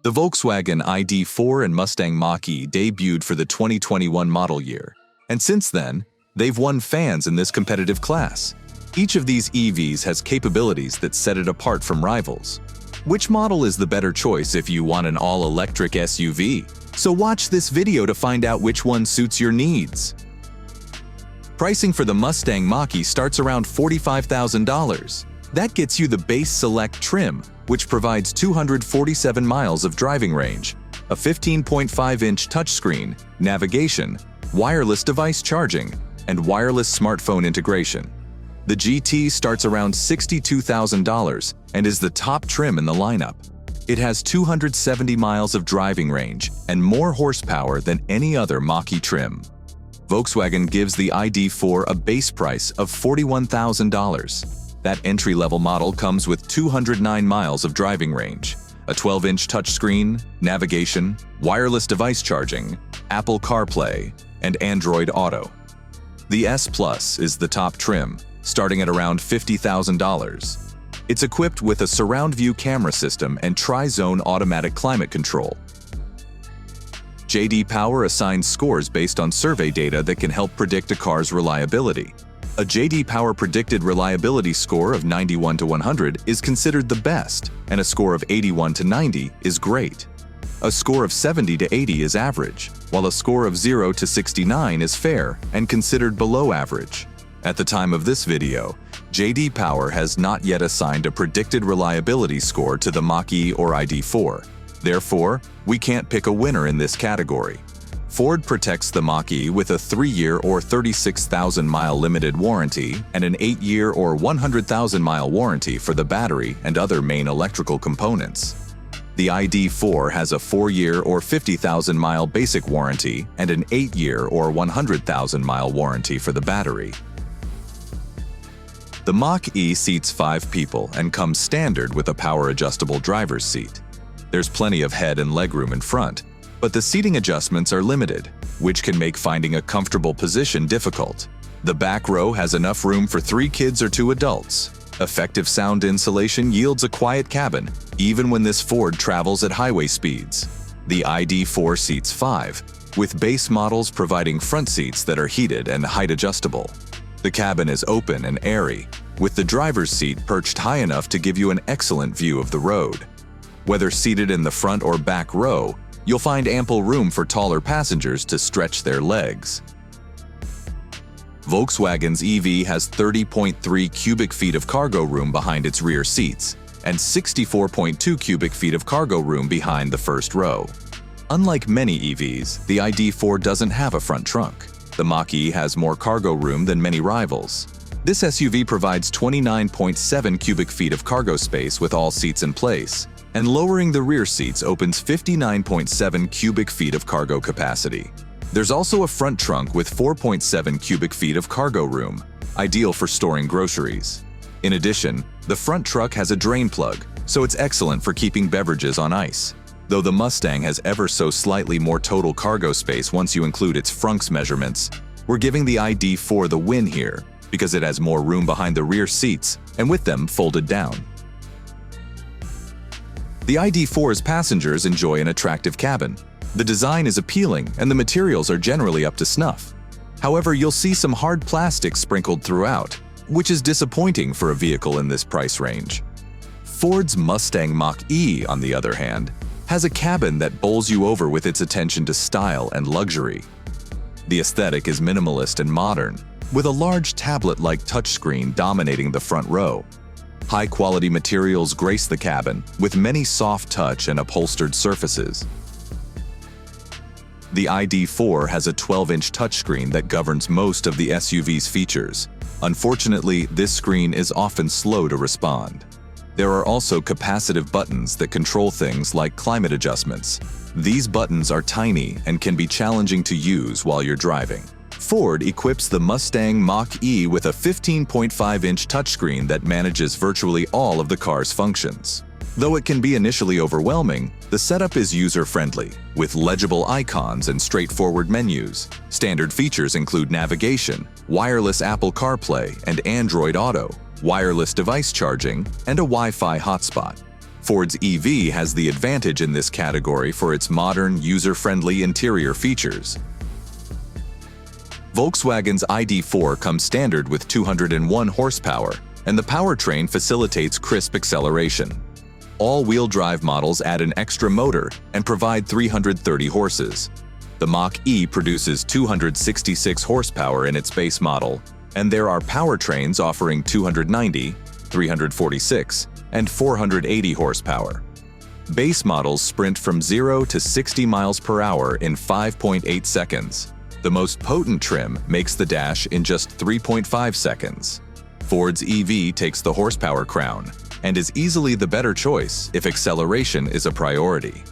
The Volkswagen ID.4 and Mustang Mach-E debuted for the 2021 model year, and since then, they've won fans in this competitive class. Each of these EVs has capabilities that set it apart from rivals. Which model is the better choice if you want an all-electric SUV? So watch this video to find out which one suits your needs. Pricing for the Mustang Mach-E starts around $45,000. That gets you the base Select trim, which provides 247 miles of driving range, a 15.5-inch touchscreen, navigation, wireless device charging, and wireless smartphone integration. The GT starts around $62,000 and is the top trim in the lineup. It has 270 miles of driving range and more horsepower than any other Mach-E trim. Volkswagen gives the ID.4 a base price of $41,000. That entry-level model comes with 209 miles of driving range, a 12-inch touchscreen, navigation, wireless device charging, Apple CarPlay, and Android Auto. The S Plus is the top trim, starting at around $50,000. It's equipped with a surround view camera system and tri-zone automatic climate control. J.D. Power assigns scores based on survey data that can help predict a car's reliability. A J.D. Power predicted reliability score of 91 to 100 is considered the best, and a score of 81 to 90 is great. A score of 70 to 80 is average, while a score of 0 to 69 is fair and considered below average. At the time of this video, J.D. Power has not yet assigned a predicted reliability score to the Mach-E or ID.4. Therefore, we can't pick a winner in this category. Ford protects the Mach-E with a 3-year or 36,000-mile limited warranty and an 8-year or 100,000-mile warranty for the battery and other main electrical components. The ID.4 has a 4-year or 50,000-mile basic warranty and an 8-year or 100,000-mile warranty for the battery. The Mach-E seats 5 people and comes standard with a power-adjustable driver's seat. There's plenty of head and legroom in front, but the seating adjustments are limited, which can make finding a comfortable position difficult. The back row has enough room for 3 kids or 2 adults. Effective sound insulation yields a quiet cabin, even when this Ford travels at highway speeds. The ID.4 seats 5, with base models providing front seats that are heated and height adjustable. The cabin is open and airy, with the driver's seat perched high enough to give you an excellent view of the road. Whether seated in the front or back row, you'll find ample room for taller passengers to stretch their legs. Volkswagen's EV has 30.3 cubic feet of cargo room behind its rear seats and 64.2 cubic feet of cargo room behind the first row. Unlike many EVs, the ID.4 doesn't have a front trunk. The Mach-E has more cargo room than many rivals. This SUV provides 29.7 cubic feet of cargo space with all seats in place, and lowering the rear seats opens 59.7 cubic feet of cargo capacity. There's also a front trunk with 4.7 cubic feet of cargo room, ideal for storing groceries. In addition, the front truck has a drain plug, so it's excellent for keeping beverages on ice. Though the Mustang has ever so slightly more total cargo space once you include its frunks measurements, we're giving the ID.4 the win here because it has more room behind the rear seats and with them folded down. The ID.4's passengers enjoy an attractive cabin. The design is appealing and the materials are generally up to snuff. However, you'll see some hard plastic sprinkled throughout, which is disappointing for a vehicle in this price range. Ford's Mustang Mach-E, on the other hand, has a cabin that bowls you over with its attention to style and luxury. The aesthetic is minimalist and modern, with a large tablet-like touchscreen dominating the front row. High-quality materials grace the cabin, with many soft touch and upholstered surfaces. The ID.4 has a 12-inch touchscreen that governs most of the SUV's features. Unfortunately, this screen is often slow to respond. There are also capacitive buttons that control things like climate adjustments. These buttons are tiny and can be challenging to use while you're driving. Ford equips the Mustang Mach-E with a 15.5-inch touchscreen that manages virtually all of the car's functions. Though it can be initially overwhelming, the setup is user-friendly, with legible icons and straightforward menus. Standard features include navigation, wireless Apple CarPlay and Android Auto, wireless device charging, and a Wi-Fi hotspot. Ford's EV has the advantage in this category for its modern, user-friendly interior features. Volkswagen's ID.4 comes standard with 201 horsepower, and the powertrain facilitates crisp acceleration. All-wheel drive models add an extra motor and provide 330 horses. The Mach-E produces 266 horsepower in its base model, and there are powertrains offering 290, 346, and 480 horsepower. Base models sprint from 0 to 60 miles per hour in 5.8 seconds. The most potent trim makes the dash in just 3.5 seconds. Ford's EV takes the horsepower crown and is easily the better choice if acceleration is a priority.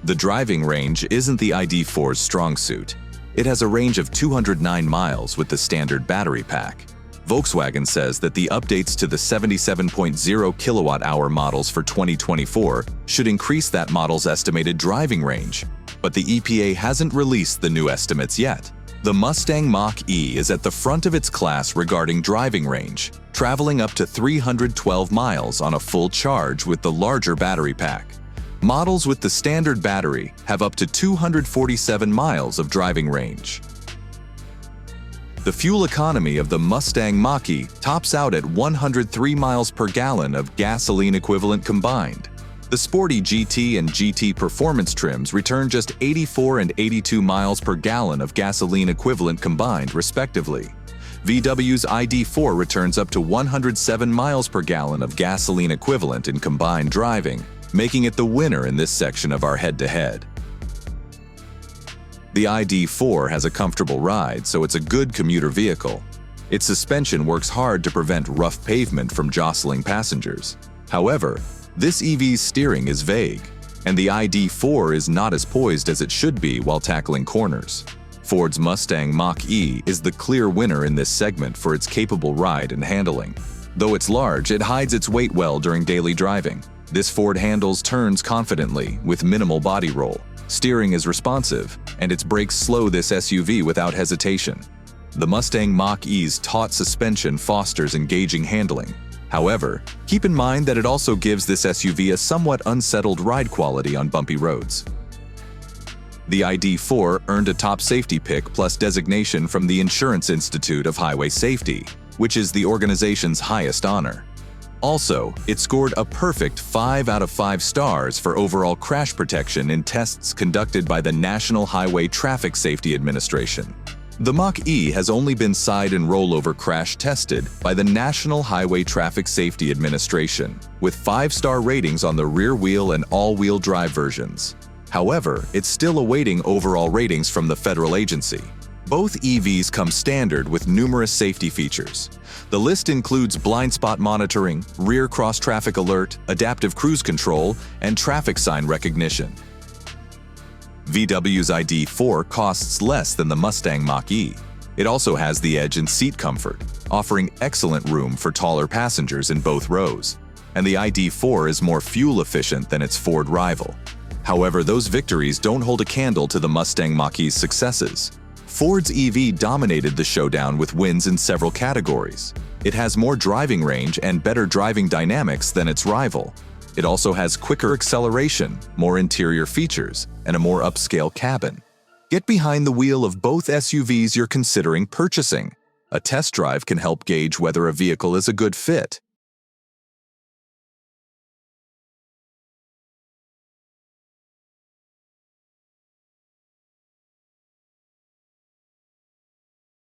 The driving range isn't the ID.4's strong suit. It has a range of 209 miles with the standard battery pack. Volkswagen says that the updates to the 77.0 kilowatt-hour models for 2024 should increase that model's estimated driving range, but the EPA hasn't released the new estimates yet. The Mustang Mach-E is at the front of its class regarding driving range, traveling up to 312 miles on a full charge with the larger battery pack. Models with the standard battery have up to 247 miles of driving range. The fuel economy of the Mustang Mach-E tops out at 103 miles per gallon of gasoline equivalent combined. The sporty GT and GT performance trims return just 84 and 82 miles per gallon of gasoline equivalent combined, respectively. VW's ID.4 returns up to 107 miles per gallon of gasoline equivalent in combined driving, making it the winner in this section of our head-to-head. The ID.4 has a comfortable ride, so it's a good commuter vehicle. Its suspension works hard to prevent rough pavement from jostling passengers. However, this EV's steering is vague, and the ID.4 is not as poised as it should be while tackling corners. Ford's Mustang Mach-E is the clear winner in this segment for its capable ride and handling. Though it's large, it hides its weight well during daily driving. This Ford handles turns confidently with minimal body roll. Steering is responsive, and its brakes slow this SUV without hesitation. The Mustang Mach-E's taut suspension fosters engaging handling. However, keep in mind that it also gives this SUV a somewhat unsettled ride quality on bumpy roads. The ID.4 earned a top safety pick plus designation from the Insurance Institute of Highway Safety, which is the organization's highest honor. Also, it scored a perfect 5 out of 5 stars for overall crash protection in tests conducted by the National Highway Traffic Safety Administration. The Mach-E has only been side and rollover crash tested by the National Highway Traffic Safety Administration, with 5-star ratings on the rear wheel and all-wheel drive versions. However, it's still awaiting overall ratings from the federal agency. Both EVs come standard with numerous safety features. The list includes blind spot monitoring, rear cross-traffic alert, adaptive cruise control, and traffic sign recognition. VW's ID.4 costs less than the Mustang Mach-E. It also has the edge in seat comfort, offering excellent room for taller passengers in both rows. And the ID.4 is more fuel efficient than its Ford rival. However, those victories don't hold a candle to the Mustang Mach-E's successes. Ford's EV dominated the showdown with wins in several categories. It has more driving range and better driving dynamics than its rival. It also has quicker acceleration, more interior features, and a more upscale cabin. Get behind the wheel of both SUVs you're considering purchasing. A test drive can help gauge whether a vehicle is a good fit.